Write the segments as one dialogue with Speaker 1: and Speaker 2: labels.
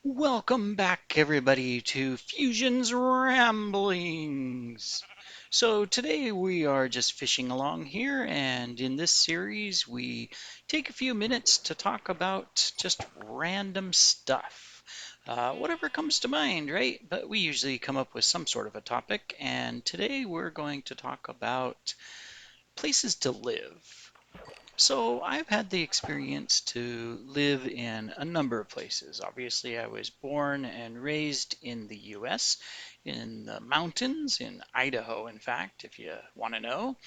Speaker 1: Welcome back, everybody, to Fusion's Ramblings. So, today we are just fishing along here, and in this series, we take a few minutes to talk about just random stuff. Whatever comes to mind, right? But we usually come up with some sort of a topic, and today we're going to talk about places to live. So I've had the experience to live in a number of places. Obviously, I was born and raised in the US, in the mountains, in Idaho, in fact, if you want to know.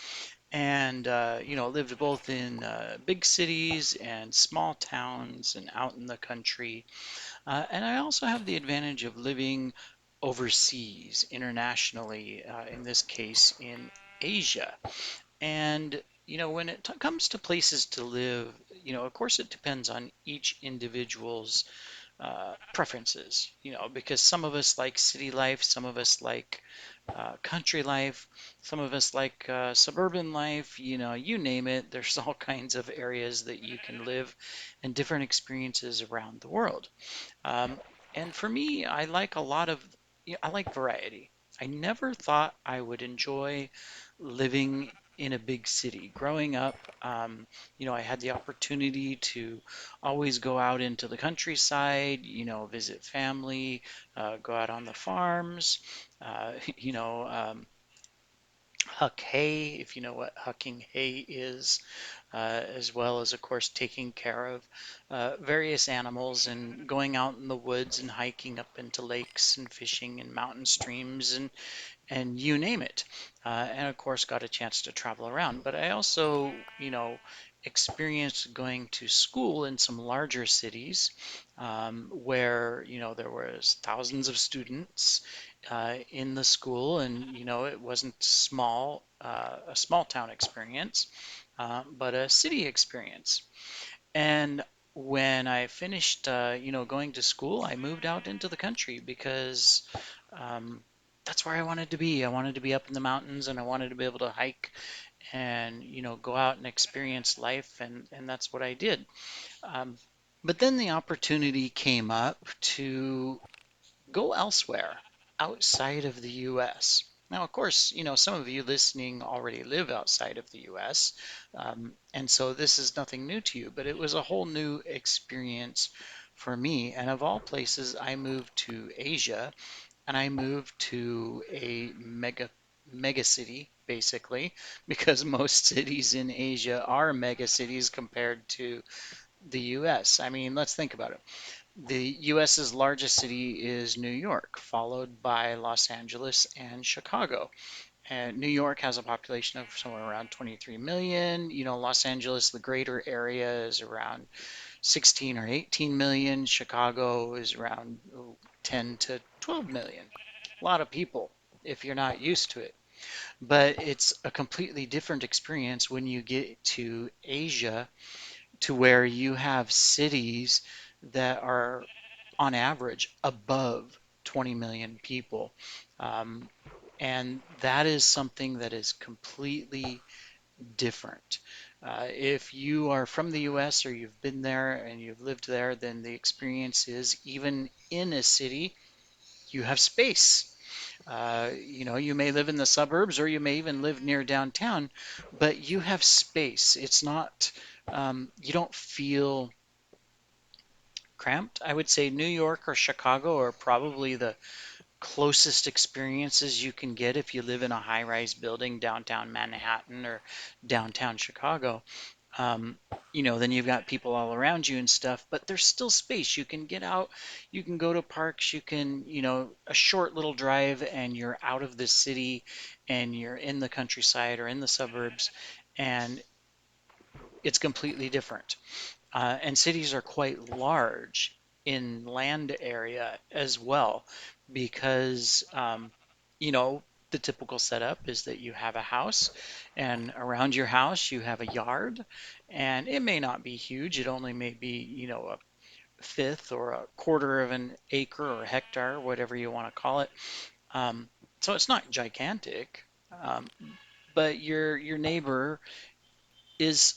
Speaker 1: And, lived both in big cities and small towns and out in the country. And I also have the advantage of living overseas, internationally, in this case in Asia. And when it comes to places to live, of course, it depends on each individual's preferences. Because some of us like city life, some of us like country life, some of us like suburban life. You name it. There's all kinds of areas that you can live, and different experiences around the world. Um, and for me, I like a lot of, I like variety. I never thought I would enjoy living in a big city. Growing up, I had the opportunity to always go out into the countryside, visit family, go out on the farms, uh, you know, um, huck hay, if you know what hucking hay is, as well as, of course, taking care of various animals and going out in the woods and hiking up into lakes and fishing in mountain streams and you name it. And of course, got a chance to travel around. But I also, experienced going to school in some larger cities where, there was thousands of students in the school, and, it wasn't a small town experience, but a city experience. And when I finished, going to school, I moved out into the country because um, that's where I wanted to be. I wanted to be up in the mountains, and I wanted to be able to hike and, go out and experience life, and that's what I did. Um, but then the opportunity came up to go elsewhere outside of the US. Now, of course, some of you listening already live outside of the US, and so this is nothing new to you, but it was a whole new experience for me. And of all places, I moved to Asia, and I moved to a mega city, basically, because most cities in Asia are mega cities compared to the US. I mean, let's think about it. The US's largest city is New York, followed by Los Angeles and Chicago. And New York has a population of somewhere around 23 million. Los Angeles, the greater area, is around 16 or 18 million. Chicago is around 10 to 12 million. A lot of people if you're not used to it. But it's a completely different experience when you get to Asia, to where you have cities that are on average above 20 million people. Um, and that is something that is completely different. If you are from the US or you've been there and you've lived there, then the experience is, even in a city, you have space. You may live in the suburbs, or you may even live near downtown, but you have space. It's not, you don't feel cramped. I would say New York or Chicago are probably the closest experiences you can get if you live in a high-rise building downtown Manhattan or downtown Chicago. Um, then you've got people all around you and stuff, but there's still space. You can get out, you can go to parks, you can, a short little drive and you're out of the city and you're in the countryside or in the suburbs, and it's completely different. And cities are quite large in land area as well, because, you know, the typical setup is that you have a house, and around your house you have a yard, and it may not be huge. It only may be, a fifth or a quarter of an acre or hectare, whatever you want to call it. Um, so it's not gigantic, um, but your neighbor is,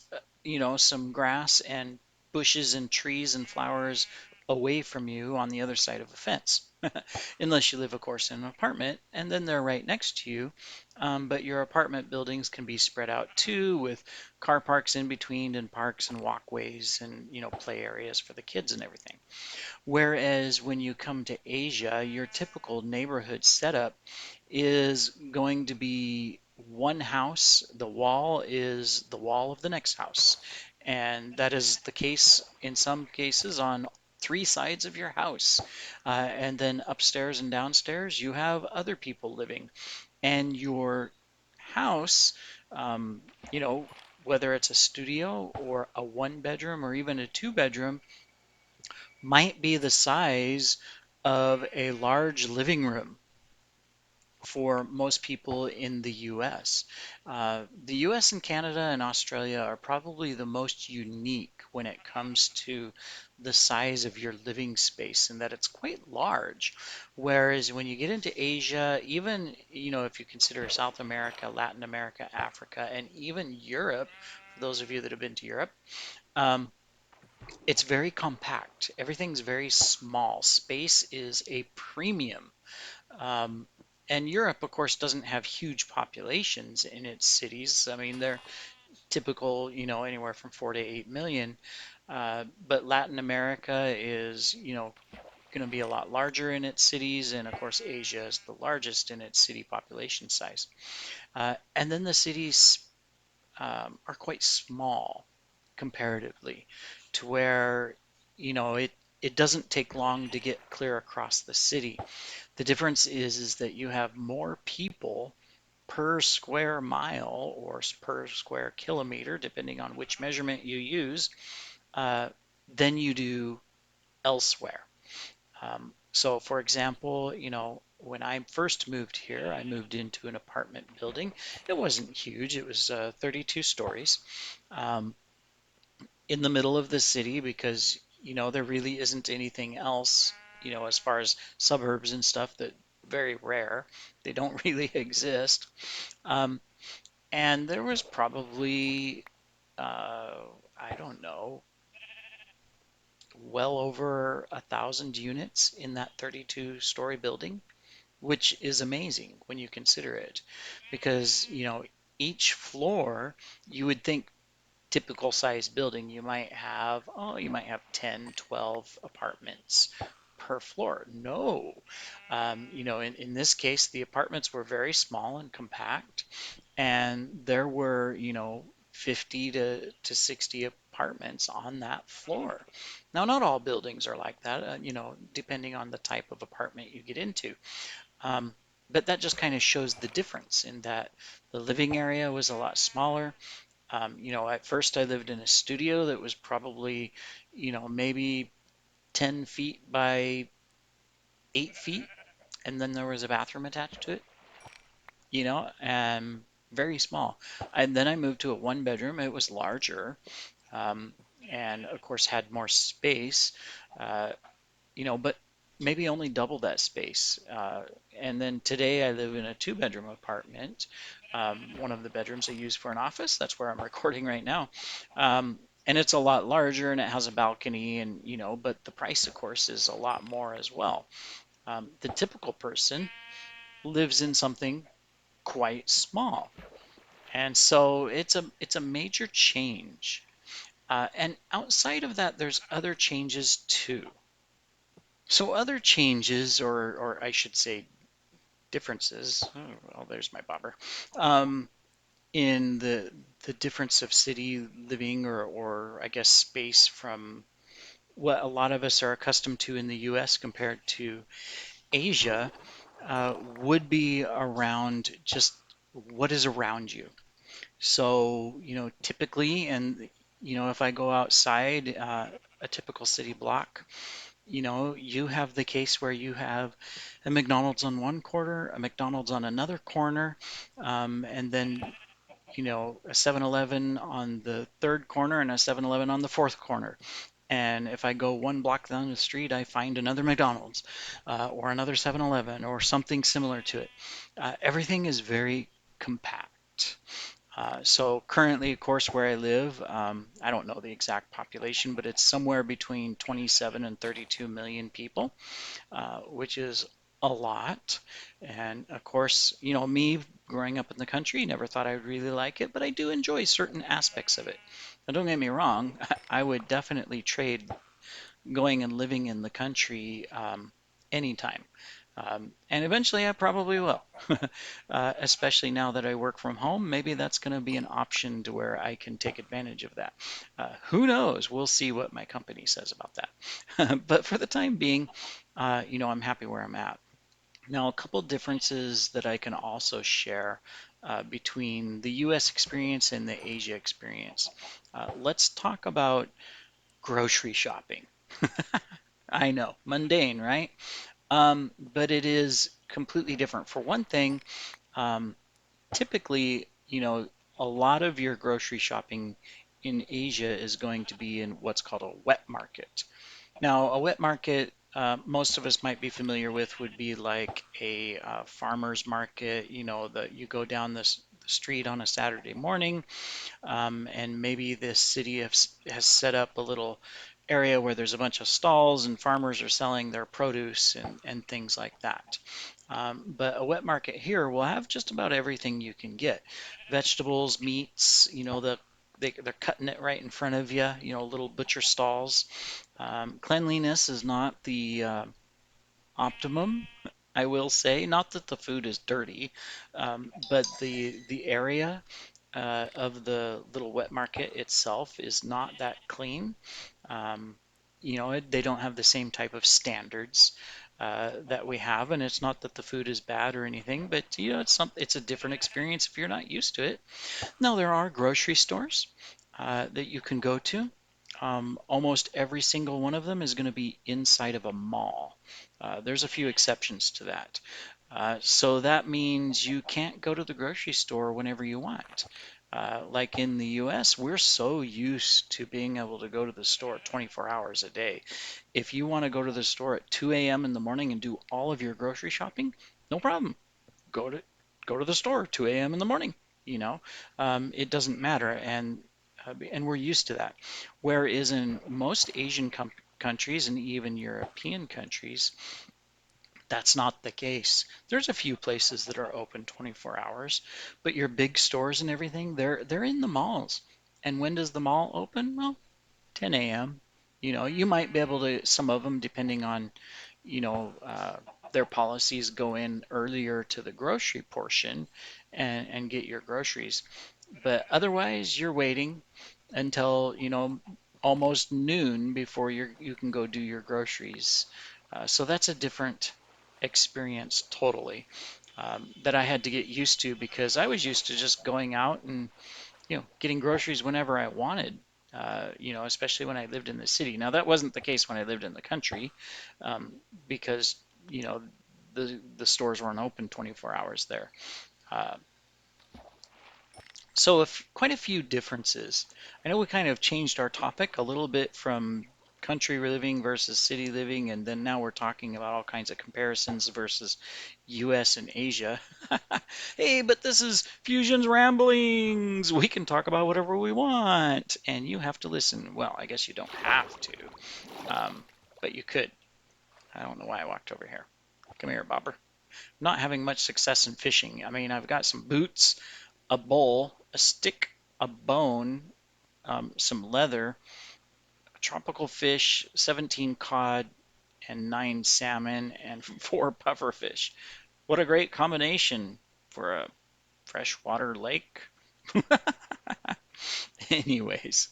Speaker 1: some grass and bushes and trees and flowers away from you on the other side of a fence, unless you live, of course, in an apartment, and then they're right next to you. But your apartment buildings can be spread out too, with car parks in between, and parks and walkways, and play areas for the kids and everything. Whereas when you come to Asia, your typical neighborhood setup is going to be one house, the wall is the wall of the next house. And that is the case in some cases on three sides of your house. And then upstairs and downstairs, you have other people living. And your house, um, you know, whether it's a studio or a one bedroom or even a two bedroom, might be the size of a large living room for most people in the US. The US and Canada and Australia are probably the most unique when it comes to the size of your living space, in that it's quite large. Whereas when you get into Asia, even if you consider South America, Latin America, Africa, and even Europe, for those of you that have been to Europe, um, it's very compact. Everything's very small. Space is a premium. Um, and Europe, of course, doesn't have huge populations in its cities. I mean, they're typical, anywhere from 4 to 8 million. But Latin America is, going to be a lot larger in its cities. And of course, Asia is the largest in its city population size. And then the cities are quite small comparatively, to where it doesn't take long to get clear across the city. The difference is that you have more people per square mile or per square kilometer, depending on which measurement you use, uh, than you do elsewhere. So, for example, when I first moved here, I moved into an apartment building. It wasn't huge, it was 32 stories. Um, in the middle of the city, because there really isn't anything else, as far as suburbs and stuff, that very rare. They don't really exist. Um, and there was probably I don't know, well over 1,000 units in that 32-story building, which is amazing when you consider it, because each floor, you would think, typical size building, you might have 10, 12 apartments per floor. No. In this case, the apartments were very small and compact, and there were, 50 to 60 apartments on that floor. Now, not all buildings are like that, depending on the type of apartment you get into. Um, but that just kind of shows the difference in that the living area was a lot smaller. At first I lived in a studio that was probably, maybe 10 feet by 8 feet, and then there was a bathroom attached to it, and very small. And then I moved to a one bedroom. It was larger, um, and of course had more space. Uh, but maybe only double that space. And then today I live in a two-bedroom apartment. One of the bedrooms I use for an office. That's where I'm recording right now. And it's a lot larger and it has a balcony, and but the price, of course, is a lot more as well. The typical person lives in something quite small. And so it's a major change. And outside of that, there's other changes too. So other changes, or I should say differences. Oh, well, there's my bobber. Um, in the difference of city living, or I guess space, from what a lot of us are accustomed to in the U.S. compared to Asia, would be around just what is around you. So, typically, and if I go outside, a typical city block, you have the case where you have a McDonald's on one corner, a McDonald's on another corner, and then, a 7-Eleven on the third corner and a 7-Eleven on the fourth corner. And if I go one block down the street, I find another McDonald's, or another 7-Eleven or something similar to it. Everything is very compact. So currently, of course, where I live, I don't know the exact population, but it's somewhere between 27 and 32 million people, which is a lot. And of course, me growing up in the country, never thought I would really like it, but I do enjoy certain aspects of it. Now, don't get me wrong, I would definitely trade going and living in the country anytime. And eventually I probably will, especially now that I work from home. Maybe that's going to be an option to where I can take advantage of that. Who knows? We'll see what my company says about that. But for the time being, I'm happy where I'm at. Now, a couple differences that I can also share between the US experience and the Asia experience. Let's talk about grocery shopping. I know, mundane, right? But it is completely different. For one thing, um, typically, a lot of your grocery shopping in Asia is going to be in what's called a wet market. Now, a wet market, most of us might be familiar with, would be like a farmer's market. That you go down the street on a Saturday morning, and maybe this city has set up a little area where there's a bunch of stalls and farmers are selling their produce and things like that. But a wet market here will have just about everything you can get. Vegetables, meats, they're cutting it right in front of you, little butcher stalls. Cleanliness is not the optimum, I will say. Not that the food is dirty, but the area of the little wet market itself is not that clean. Um, they don't have the same type of standards that we have, and it's not that the food is bad or anything, but it's a different experience if you're not used to it. Now, there are grocery stores that you can go to. Almost every single one of them is going to be inside of a mall. There's a few exceptions to that. So that means you can't go to the grocery store whenever you want. Like in the US, we're so used to being able to go to the store 24 hours a day. If you want to go to the store at 2 a.m. in the morning and do all of your grocery shopping, no problem. Go to go to the store 2 a.m. in the morning. You know, it doesn't matter, and we're used to that. Whereas in most Asian countries and even European countries, that's not the case. There's a few places that are open 24 hours, but your big stores and everything, they're in the malls. And when does the mall open? Well, 10 a.m. You might be able to, some of them, depending on, you know, uh, their policies, go in earlier to the grocery portion and get your groceries. But otherwise, you're waiting until, almost noon before you can go do your groceries. So that's a different experience totally that I had to get used to because I was used to just going out and getting groceries whenever I wanted, especially when I lived in the city. Now, that wasn't the case when I lived in the country, because, you know, the stores weren't open 24 hours there. Uh, so, if quite a few differences. I know we kind of changed our topic a little bit from country living versus city living, and then now we're talking about all kinds of comparisons versus US and Asia. Hey, but this is Fusion's Ramblings. We can talk about whatever we want, and you have to listen. Well, I guess you don't have to, um, but you could. I don't know why I walked over here. Come here, Bobber. Not having much success in fishing. I mean, I've got some boots, a bowl, a stick, a bone, some leather, a tropical fish, 17 cod, and 9 salmon, and 4 pufferfish. What a great combination for a freshwater lake. Anyways,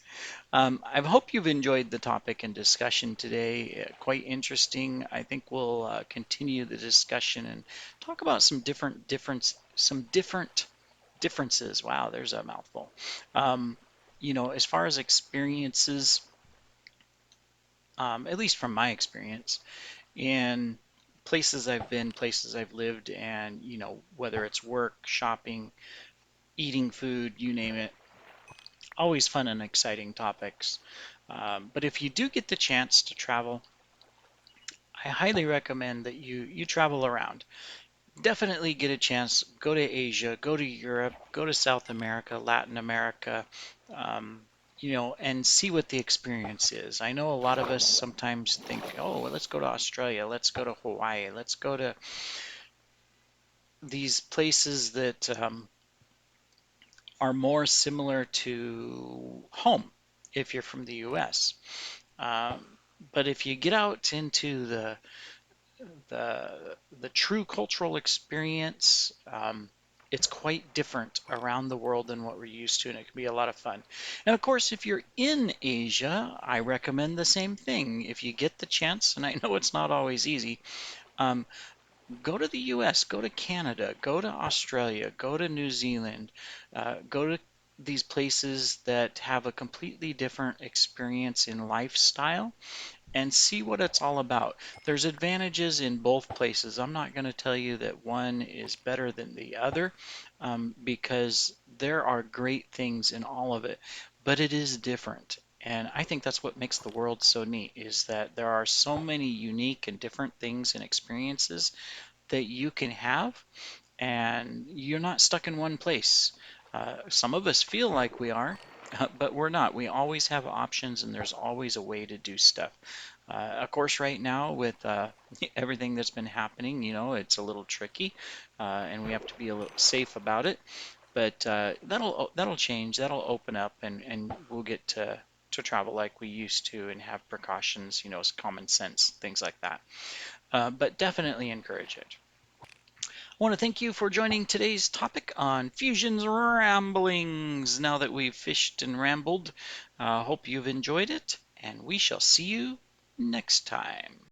Speaker 1: I hope you've enjoyed the topic and discussion today. Quite interesting. I think we'll continue the discussion and talk about some different differences. Wow, there's a mouthful. Um, as far as experiences, at least from my experience, in places I've been, places I've lived, and whether it's work, shopping, eating food, you name it, always fun and exciting topics. But if you do get the chance to travel, I highly recommend that you travel around. definitely get a chance, go to Asia, go to Europe, go to South America, Latin America, um, and see what the experience is. I know a lot of us sometimes think, oh, well, let's go to Australia, let's go to Hawaii, let's go to these places that are more similar to home if you're from the US. Um, but if you get out into the true cultural experience, it's quite different around the world than what we're used to, and it can be a lot of fun. And of course, if you're in Asia, I recommend the same thing. If you get the chance, and I know it's not always easy, um, go to the US, go to Canada, go to Australia, go to New Zealand, go to these places that have a completely different experience in lifestyle and see what it's all about. There's advantages in both places. I'm not going to tell you that one is better than the other because there are great things in all of it, but it is different. And I think that's what makes the world so neat is that there are so many unique and different things and experiences that you can have, and you're not stuck in one place. Some of us feel like we are, but we're not. We always have options, and there's always a way to do stuff. Of course, right now with everything that's been happening, it's a little tricky, and we have to be a little safe about it. But that'll change. That'll open up, and we'll get to travel like we used to and have precautions, common sense, things like that. But definitely encourage it. I want to thank you for joining today's topic on Fusion's Ramblings. Now that we've fished and rambled, hope you've enjoyed it, and we shall see you next time.